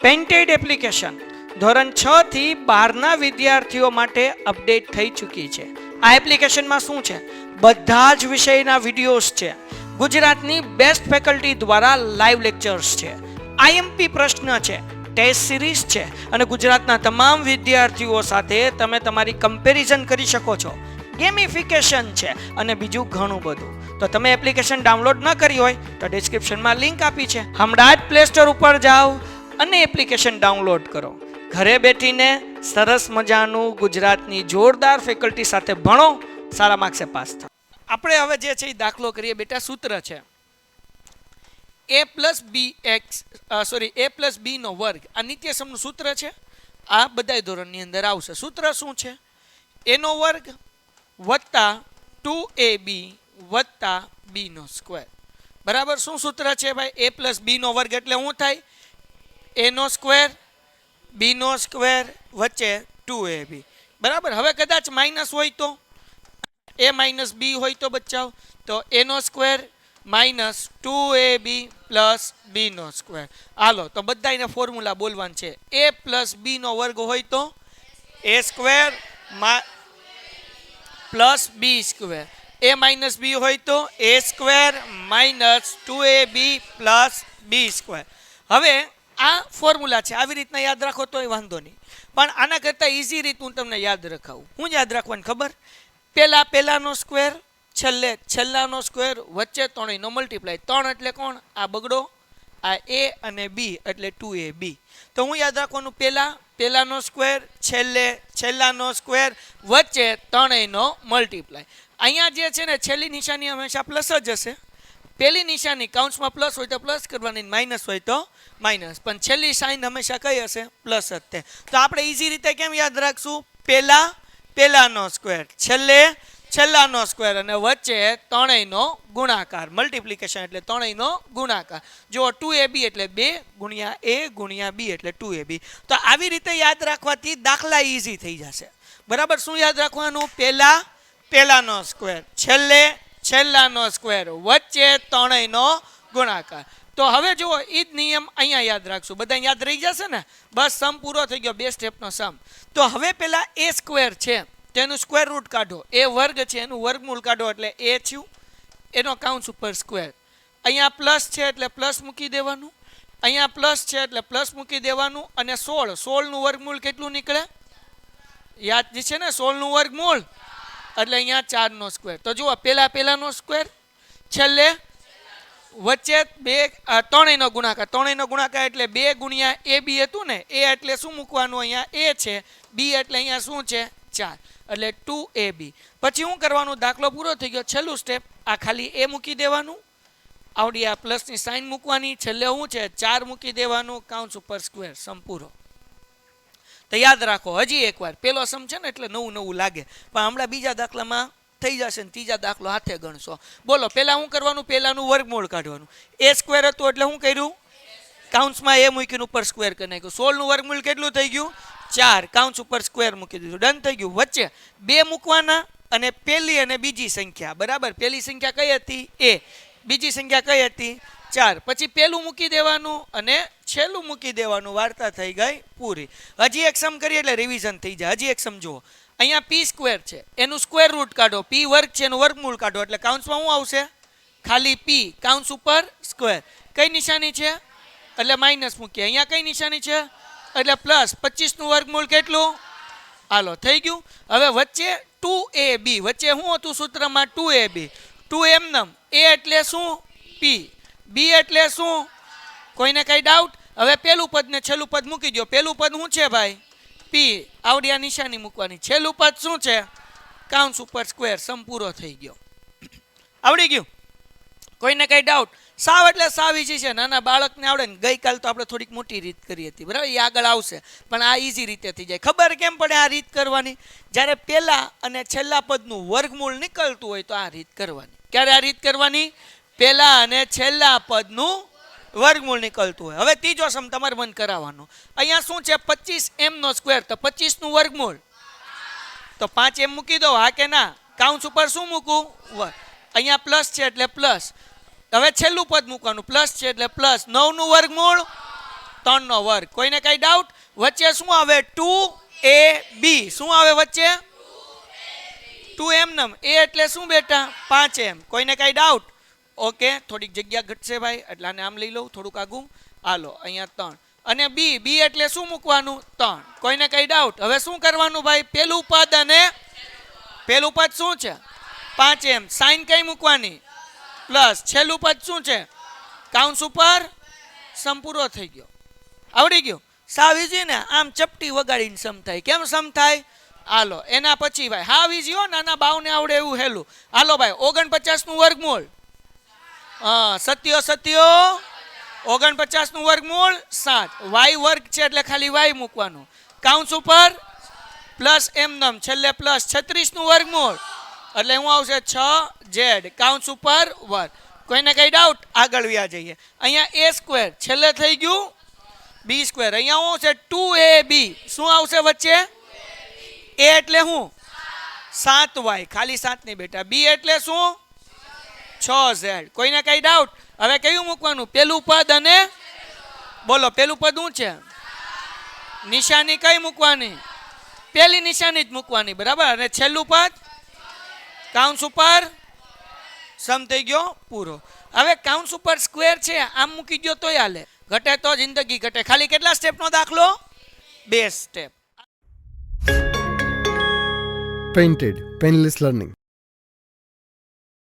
Painted application ધોરણ 6 થી 12ના વિદ્યાર્થીઓ માટે અપડેટ થઈ ચૂકી છે. આ એપ્લિકેશનમાં શું છે? બધા જ વિષયના વિડીયોઝ છે. ગુજરાતની બેસ્ટ ફેકલ્ટી દ્વારા લાઈવ લેક્ચર્સ છે. આઈએમપી પ્રશ્ન છે, ટેસ્ટ સિરીઝ છે અને ગુજરાતના તમામ વિદ્યાર્થીઓ સાથે તમે તમારી કમ્પેરિઝન કરી શકો છો. ગેમિફિકેશન છે અને બીજું ઘણું બધું. તો તમે એપ્લિકેશન ડાઉનલોડ ન કરી હોય તો ડિસ્ક્રિપ્શનમાં લિંક આપી છે. હમણાં જ પ્લે સ્ટોર ઉપર જાઓ અને એપ્લિકેશન ડાઉનલોડ કરો. ઘરે બેઠીને સરસ મજાનું ગુજરાતની જોરદાર ફેકલ્ટી સાથે ભણો, સારા માર્ક્સે પાસ થાઓ. આપણે હવે જે છે એ દાખલો કરીએ બેટા. સૂત્ર છે a પ્લસ બી નો વર્ગ. આ નિત્યસમનું સૂત્ર છે. આ બધા ધોરણની અંદર આવશે. સૂત્ર શું છે? a નો વર્ગ વત્તા 2ab વત્તા b નો સ્ક્વેર. બરાબર. શું સૂત્ર છે ભાઈ? a પ્લસ બી નો વર્ગ એટલે શું થાય? a નો સ્ક્વેર b નો સ્ક્વેર વચ્ચે 2ab. બરાબર. હવે કદાચ માઇનસ હોય તો, a માઇનસ બી હોય તો બચાવ, તો a નો square minus 2ab plus b નો સ્ક્વેર. હાલો તો બધાને ફોર્મ્યુલા બોલવાનું છે. a પ્લસ બી નો વર્ગ હોય તો a square plus B square. a minus B હોય તો a square minus 2ab plus B square. હવે આ ફોર્મ્યુલા છે, આવી રીતના યાદ રાખો તોય વાંધો નહીં, પણ આના કરતાં ઇઝી રીત હું તમને યાદ રખાવું. હું યાદ રાખવાની ખબર? પહેલાનો સ્ક્વેર છેલ્લાનો સ્ક્વેર વચ્ચે ત્રણેયનો મલ્ટીપ્લાય. 3 એટલે કોણ? આ બગડો, આ a અને b એટલે 2ab. તો હું યાદ રાખવાનું પહેલાનો સ્ક્વેર છેલ્લાનો સ્ક્વેર વચ્ચે ત્રણેયનો મલ્ટીપ્લાય. અહીંયા જે છે ને છેલ્લી નિશાની હંમેશા પ્લસ જ હશે. પહેલી નિશાની કાઉન્સમાં પ્લસ હોય તો પ્લસ કરવાની, માઇનસ હોય તો માઇનસ, પણ છેલ્લી સાઇન હંમેશા કઈ હશે? પ્લસ જ તે. તો આપણે ઇઝી રીતે કેમ યાદ રાખશું? પહેલાનો સ્ક્વેર છેલ્લાનો સ્ક્વેર અને વચ્ચે ત્રણેયનો ગુણાકાર. મલ્ટીપ્લિકેશન એટલે ત્રણેયનો ગુણાકાર. જો 2ab એટલે 2 ગુણ્યા a ગુણ્યા b એટલે 2ab. તો આવી રીતે યાદ રાખવાથી દાખલા ઇઝી થઈ જશે. બરાબર. શું યાદ રાખવાનું? પહેલાનો સ્ક્વેર છેલ્લાનો સ્ક્વેર વચ્ચે ત્રણેયનો ગુણાકાર. તો હવે જુઓ, એ જ નિયમ અહીંયા યાદ રાખશું. બધા યાદ રહી જશે ને? બસ સમ પૂરો થઈ ગયો, 2 સ્ટેપનો સમ. તો હવે પેલા a સ્ક્વેર છે તેનું સ્ક્વેર રૂટ કાઢો. a વર્ગ છે એનું વર્ગમૂળ કાઢો એટલે a થયું, એનો કાઉન્સ ઉપર સ્ક્વેર. અહીંયા પ્લસ છે એટલે પ્લસ મૂકી દેવાનું, અહીંયા પ્લસ છે એટલે પ્લસ મૂકી દેવાનું. અને 16નું વર્ગમૂળ કેટલું નીકળે? યાદ છે ને? 16નું વર્ગમૂળ એટલે અહીંયા 4નો સ્ક્વેર. તો જુઓ, પહેલાનો સ્ક્વેર છેલ્લે વચ્ચે ત્રણેયનો ગુણાકાર એટલે 2 ગુણ્યા ab હતું ને. a એટલે શું મૂકવાનું? અહીંયા a છે. b એટલે અહીંયા શું છે? 4 એટલે 2ab. પછી શું કરવાનું? દાખલો પૂરો થઈ ગયો. છેલ્લું સ્ટેપ, આ ખાલી a મૂકી દેવાનું, આવડી આ પ્લસની સાઇન મૂકવાની, છેલ્લે શું છે? 4 મૂકી દેવાનું, કાઉન્સ ઉપર સ્ક્વેર. સમ પૂરો. તો યાદ રાખો હજી એકવાર, પેલો સમ છે ને એટલે નવું લાગે, પણ હમણાં બીજા દાખલામાં થઈ જશે ને ત્રીજા દાખલો હાથે ગણશો. બોલો, પહેલા શું કરવાનું? પહેલાનું વર્ગમૂળ કાઢવાનું. a સ્ક્વેર હતું એટલે શું કર્યું? કાઉન્સમાં a મૂકીને ઉપર સ્ક્વેર કરી નાખ્યું. 16નું વર્ગમૂળ કેટલું થઈ ગયું? 4. કાઉન્સ ઉપર સ્ક્વેર મૂકી દીધું. ડન થઈ ગયું. વચ્ચે 2 મૂકવાના અને પહેલી અને બીજી સંખ્યા. બરાબર. પહેલી સંખ્યા કઈ હતી? a. બીજી સંખ્યા કઈ હતી? 4. પછી પહેલું મૂકી દેવાનું અને છેલ્લું મૂકી દેવાનું. વાર્તા થઈ ગઈ પૂરી. હજી એક સમ કરીએ એટલે રિવિઝન થઈ જાય. હજી એક સમ જુઓ. અહીંયા p સ્ક્વેર છે, એનું સ્ક્વેર રૂટ કાઢો. p વર્ગ છે એનું વર્ગમૂળ કાઢો એટલે કાઉન્સમાં શું આવશે? ખાલી p, કાઉન્સ ઉપર સ્ક્વેર. કઈ નિશાની છે? એટલે માઇનસ મૂકીએ. અહીંયા કઈ નિશાની છે? એટલે પ્લસ. 25નું વર્ગમૂળ કેટલું? હાલો થઈ ગયું. હવે વચ્ચે 2ab. વચ્ચે શું હતું સૂત્રમાં? 2ab. 2 એમનેમ. a એટલે શું? p. b એટલે શું? કોઈને કઈ ડાઉટ? હવે પેલું પદ ને છેલ્લું પદ મૂકી દો. પેલું પદ શું છે ભાઈ? p. આવડી આ નિશાની મૂકવાની. છેલ્લું પદ શું છે? કાઉન્સ ઉપર સ્ક્વેર. સમ પૂરો થઈ ગયો. આવડી ગયું? કોઈને કઈ ડાઉટ? સાવ એટલે સાવ ઈઝી છે. નાના બાળકને આવડે ને. ગઈકાલ તો આપણે થોડીક મોટી રીત કરી હતી, બરાબર? એ આગળ આવશે, પણ આ ઈઝી રીતે થઈ જાય. ખબર કેમ પડે આ રીત કરવાની? જ્યારે પહેલા અને છેલ્લા પદનું વર્ગમૂળ નીકળતું હોય તો આ રીત કરવાની. ક્યારે આ રીત કરવાની? પહેલા અને છેલ્લા પદનું વર્ગમૂળ નીકળતું હોય. હવે ત્રીજો સમ તમારે મન કરાવવાનો. અહીંયા શું છે? 25m નો સ્ક્વેર. તો 25નું વર્ગમૂળ તો 5m મૂકી દો, હા કે ના? કાઉન્સ ઉપર શું મૂકું? અહીંયા પ્લસ છે એટલે પ્લસ. હવે છેલ્લું પદ મૂકવાનું. પ્લસ છે એટલે પ્લસ. 9નું વર્ગમૂળ 3 નો વર્ગ. કોઈને કઈ ડાઉટ? વચ્ચે શું આવે? 2ab. શું આવે વચ્ચે? 2m num. a એટલે શું બેટા? 5m. કોઈને કઈ ડાઉટ? ઓકે, થોડીક જગ્યા ઘટશે ભાઈ, એટલે આને આમ લઈ લઉં થોડુંક આગું. હાલો, અહીંયા 3. અને b એટલે શું મૂકવાનું? 3. કોઈને કઈ ડાઉટ? હવે શું કરવાનું ભાઈ? પેલું પદ અને પેલું પદ શું છે? 5m. સાઈન કઈ મૂકવાની? પ્લસ. છેલ્લું પદ શું છે? કાઉન્સ ઉપર સમ પૂરો થઈ ગયો. આવડી ગયું? સાવ ઈઝી ને? આમ ચપટી વગાડીને સમ થાય. કેમ સમ થાય? હાલો, એના પછી ભાઈ હાવ ઈઝી હો, નાના બાવને આવડે એવું હેલું. હાલો ભાઈ, 49 નું વર્ગમૂળ. સત્યો 49 નું વર્ગમૂળ 7. y વર્ગ છે એટલે ખાલી y મૂકવાનું. કાઉન્સ ઉપર પ્લસ m નમ, છેલ્લે પ્લસ. 36 નું વર્ગમૂળ એટલે હું આવશે 6z. કાઉન્સ ઉપર વર્ગ. કોઈને કઈ ડાઉટ? આગળ વ્યા જઈએ. અહીંયા a સ્ક્વેર, છેલ્લે થઈ ગયું b સ્ક્વેર. અહીંયા શું છે? 2ab. શું આવશે વચ્ચે? a એટલે શું? 7y. ખાલી 7 નહીં બેટા. b એટલે શું? 6z. કોઈને કઈ ડાઉટ? હવે કયું મૂકવાનું? પેલું પદ અને બોલો, પેલું પદ શું છે? નિશાની કઈ મૂકવાની? પેલી નિશાની જ મૂકવાની, બરાબર. અને છેલ્લું પદ કાઉન્સ ઉપર સમ થઈ ગયો પૂરો. હવે કાઉન્સ ઉપર સ્ક્વેર છે, આમ મૂકી ગયો તોય હાલે. ઘટે તો જિંદગી ઘટે. ખાલી કેટલા સ્ટેપનો દાખલો? 2 સ્ટેપ. Painted Painless Learning.